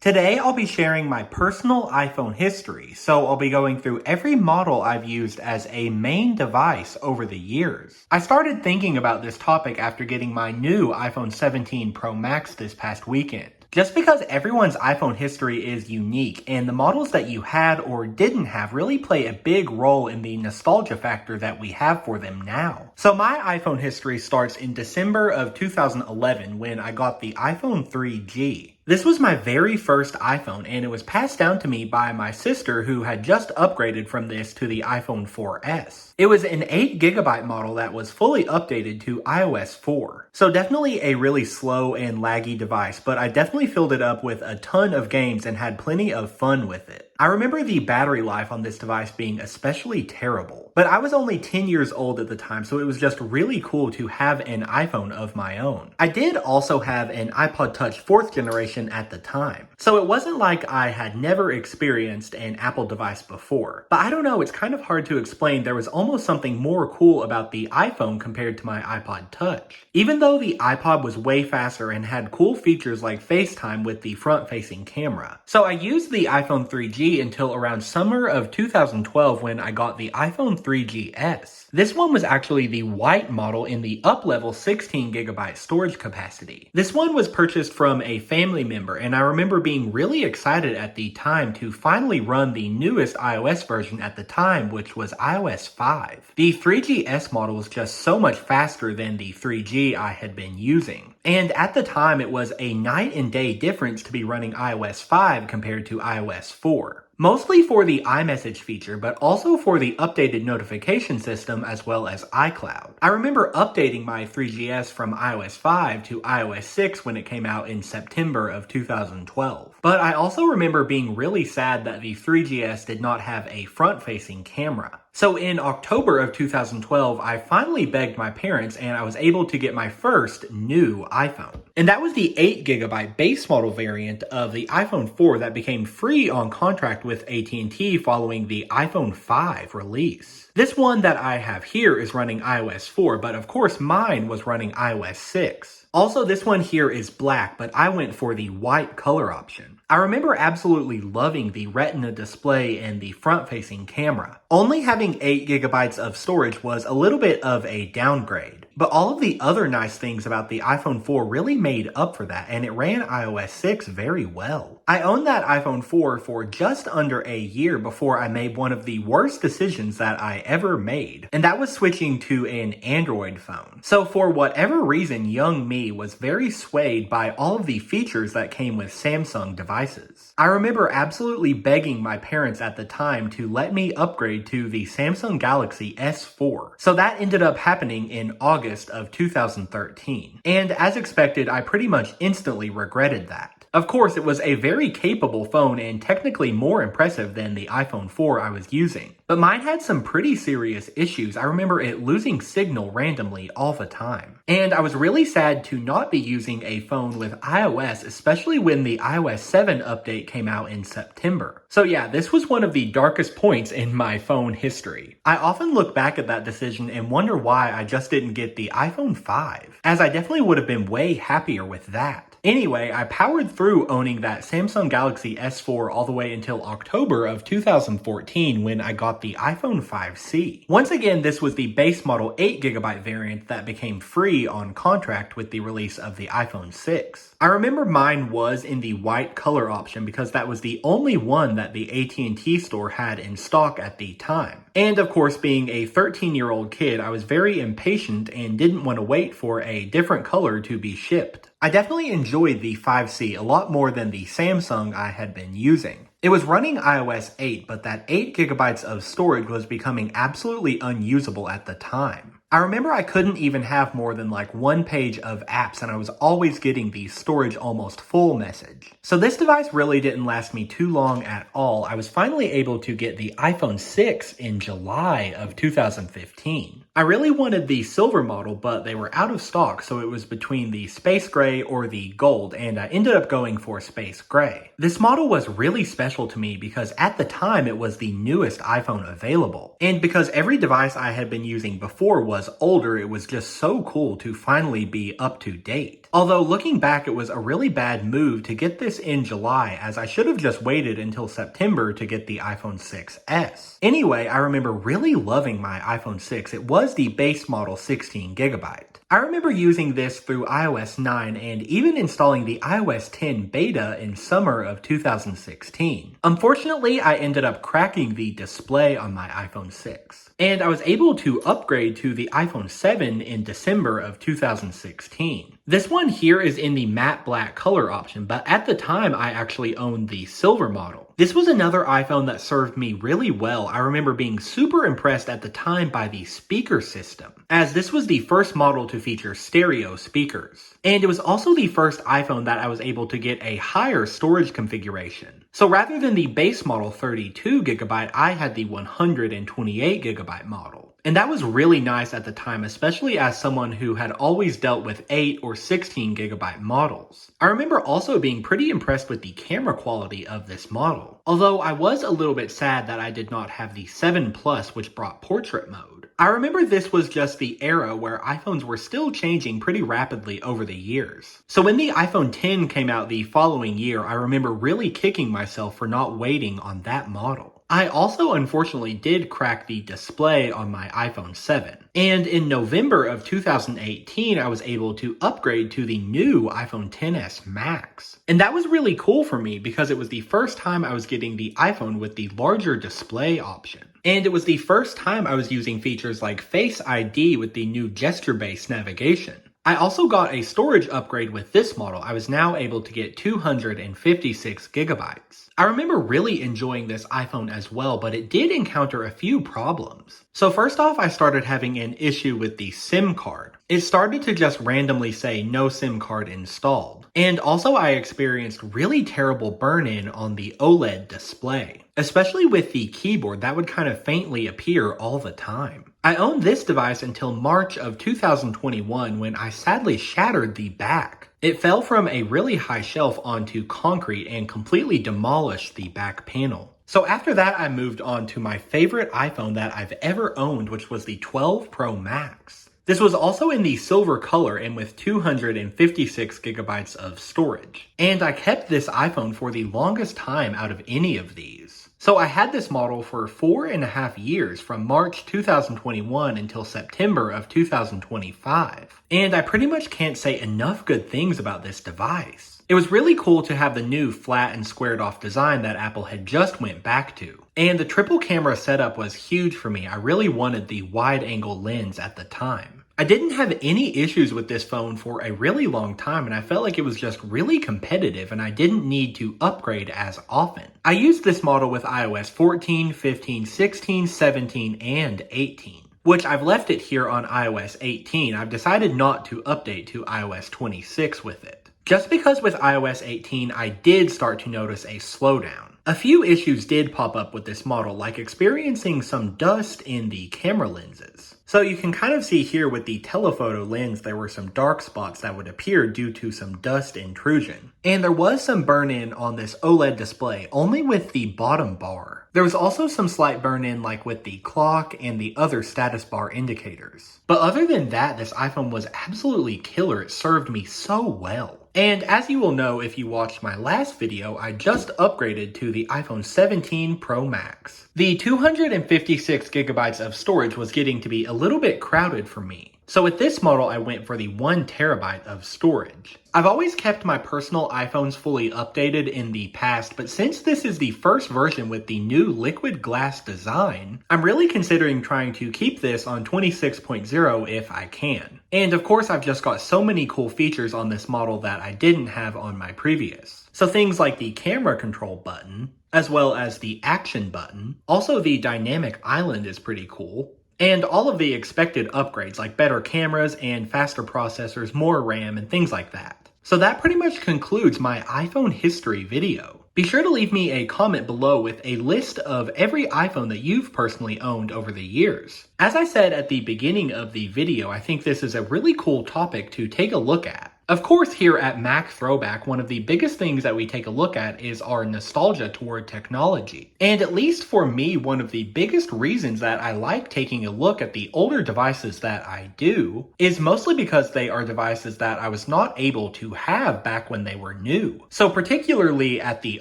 Today I'll be sharing my personal iPhone history, so I'll be going through every model I've used as a main device over the years. I started thinking about this topic after getting my new iPhone 17 Pro Max this past weekend. Just because everyone's iPhone history is unique, and the models that you had or didn't have really play a big role in the nostalgia factor that we have for them now. So my iPhone history starts in December of 2011 when I got the iPhone 3G. This was my very first iPhone, and it was passed down to me by my sister who had just upgraded from this to the iPhone 4S. It was an 8GB model that was fully updated to iOS 4. So definitely a really slow and laggy device, but I definitely filled it up with a ton of games and had plenty of fun with it. I remember the battery life on this device being especially terrible, but I was only 10 years old at the time, so it was just really cool to have an iPhone of my own. I did also have an iPod Touch 4th generation at the time, so it wasn't like I had never experienced an Apple device before. But I don't know, it's kind of hard to explain. There was almost something more cool about the iPhone compared to my iPod Touch. Even though the iPod was way faster and had cool features like FaceTime with the front-facing camera. So I used the iPhone 3G until around summer of 2012 when I got the iPhone 3GS. This one was actually the white model in the up-level 16GB storage capacity. This one was purchased from a family member, and I remember being really excited at the time to finally run the newest iOS version at the time, which was iOS 5. The 3GS model was just so much faster than the 3G I had been using. And at the time, it was a night and day difference to be running iOS 5 compared to iOS 4. Mostly for the iMessage feature, but also for the updated notification system as well as iCloud. I remember updating my 3GS from iOS 5 to iOS 6 when it came out in September of 2012. But I also remember being really sad that the 3GS did not have a front-facing camera. So in October of 2012, I finally begged my parents and I was able to get my first new iPhone. And that was the 8GB base model variant of the iPhone 4 that became free on contract with AT&T following the iPhone 5 release. This one that I have here is running iOS 4, but of course mine was running iOS 6. Also, this one here is black, but I went for the white color option. I remember absolutely loving the Retina display and the front-facing camera. Only having 8GB of storage was a little bit of a downgrade. But all of the other nice things about the iPhone 4 really made up for that, and it ran iOS 6 very well. I owned that iPhone 4 for just under a year before I made one of the worst decisions that I ever made, and that was switching to an Android phone. So for whatever reason, young me was very swayed by all of the features that came with Samsung devices. I remember absolutely begging my parents at the time to let me upgrade to the Samsung Galaxy S4. So that ended up happening in August of 2013. And as expected, I pretty much instantly regretted that. Of course, it was a very capable phone and technically more impressive than the iPhone 4 I was using. But mine had some pretty serious issues. I remember it losing signal randomly all the time. And I was really sad to not be using a phone with iOS, especially when the iOS 7 update came out in September. So yeah, this was one of the darkest points in my phone history. I often look back at that decision and wonder why I just didn't get the iPhone 5, as I definitely would have been way happier with that. Anyway, I powered through owning that Samsung Galaxy S4 all the way until October of 2014 when I got the iPhone 5C. Once again, this was the base model 8GB variant that became free on contract with the release of the iPhone 6. I remember mine was in the white color option because that was the only one that the AT&T store had in stock at the time. And of course, being a 13-year-old kid, I was very impatient and didn't want to wait for a different color to be shipped. I definitely enjoyed the 5C a lot more than the Samsung I had been using. It was running iOS 8, but that 8GB of storage was becoming absolutely unusable at the time. I remember I couldn't even have more than like one page of apps, and I was always getting the storage almost full message. So this device really didn't last me too long at all. I was finally able to get the iPhone 6 in July of 2015. I really wanted the silver model, but they were out of stock, so it was between the space gray or the gold, and I ended up going for space gray. This model was really special to me because at the time it was the newest iPhone available. And because every device I had been using before was older, it was just so cool to finally be up to date. Although looking back, it was a really bad move to get this in July, as I should have just waited until September to get the iPhone 6s. Anyway, I remember really loving my iPhone 6. It was the base model 16GB. I remember using this through iOS 9 and even installing the iOS 10 beta in summer of 2016. Unfortunately, I ended up cracking the display on my iPhone 6. And I was able to upgrade to the iPhone 7 in December of 2016. This one here is in the matte black color option, but at the time I actually owned the silver model. This was another iPhone that served me really well. I remember being super impressed at the time by the speaker system, as this was the first model to feature stereo speakers. And it was also the first iPhone that I was able to get a higher storage configuration. So rather than the base model 32GB, I had the 128GB model. And that was really nice at the time, especially as someone who had always dealt with 8 or 16GB models. I remember also being pretty impressed with the camera quality of this model, although I was a little bit sad that I did not have the 7 Plus, which brought portrait mode. I remember this was just the era where iPhones were still changing pretty rapidly over the years. So when the iPhone 10 came out the following year, I remember really kicking myself for not waiting on that model. I also unfortunately did crack the display on my iPhone 7. And in November of 2018, I was able to upgrade to the new iPhone XS Max. And that was really cool for me because it was the first time I was getting the iPhone with the larger display option. And it was the first time I was using features like Face ID with the new gesture-based navigation. I also got a storage upgrade with this model. I was now able to get 256GB. I remember really enjoying this iPhone as well, but it did encounter a few problems. So first off, I started having an issue with the SIM card. It started to just randomly say no SIM card installed. And also I experienced really terrible burn-in on the OLED display. Especially with the keyboard, that would kind of faintly appear all the time. I owned this device until March of 2021 when I sadly shattered the back. It fell from a really high shelf onto concrete and completely demolished the back panel. So after that, I moved on to my favorite iPhone that I've ever owned, which was the 12 Pro Max. This was also in the silver color and with 256GB of storage. And I kept this iPhone for the longest time out of any of these. So I had this model for 4.5 years, from March 2021 until September of 2025. And I pretty much can't say enough good things about this device. It was really cool to have the new flat and squared off design that Apple had just went back to. And the triple camera setup was huge for me. I really wanted the wide angle lens at the time. I didn't have any issues with this phone for a really long time, and I felt like it was just really competitive and I didn't need to upgrade as often. I used this model with iOS 14, 15, 16, 17, and 18. Which I've left it here on iOS 18. I've decided not to update to iOS 26 with it. Just because with iOS 18 I did start to notice a slowdown. A few issues did pop up with this model, like experiencing some dust in the camera lenses. So you can kind of see here with the telephoto lens, there were some dark spots that would appear due to some dust intrusion. And there was some burn-in on this OLED display, only with the bottom bar. There was also some slight burn-in like with the clock and the other status bar indicators. But other than that, this iPhone was absolutely killer. It served me so well. And as you will know if you watched my last video, I just upgraded to the iPhone 17 Pro Max. The 256GB of storage was getting to be a little bit crowded for me. So with this model, I went for the 1TB of storage. I've always kept my personal iPhones fully updated in the past, but since this is the first version with the new liquid glass design, I'm really considering trying to keep this on 26.0 if I can. And of course, I've just got so many cool features on this model that I didn't have on my previous. So things like the camera control button, as well as the action button. Also, the dynamic island is pretty cool. And all of the expected upgrades like better cameras and faster processors, more RAM, and things like that. So that pretty much concludes my iPhone history video. Be sure to leave me a comment below with a list of every iPhone that you've personally owned over the years. As I said at the beginning of the video, I think this is a really cool topic to take a look at. Of course, here at Mac Throwback, one of the biggest things that we take a look at is our nostalgia toward technology. And at least for me, one of the biggest reasons that I like taking a look at the older devices that I do is mostly because they are devices that I was not able to have back when they were new. So particularly at the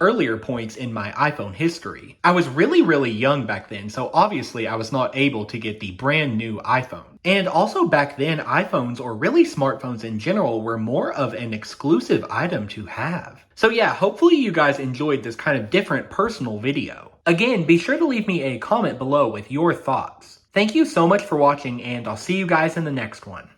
earlier points in my iPhone history, I was really young back then, so obviously I was not able to get the brand new iPhone. And also back then, iPhones, or really smartphones in general, were more of an exclusive item to have. So yeah, hopefully you guys enjoyed this kind of different personal video. Again, be sure to leave me a comment below with your thoughts. Thank you so much for watching, and I'll see you guys in the next one.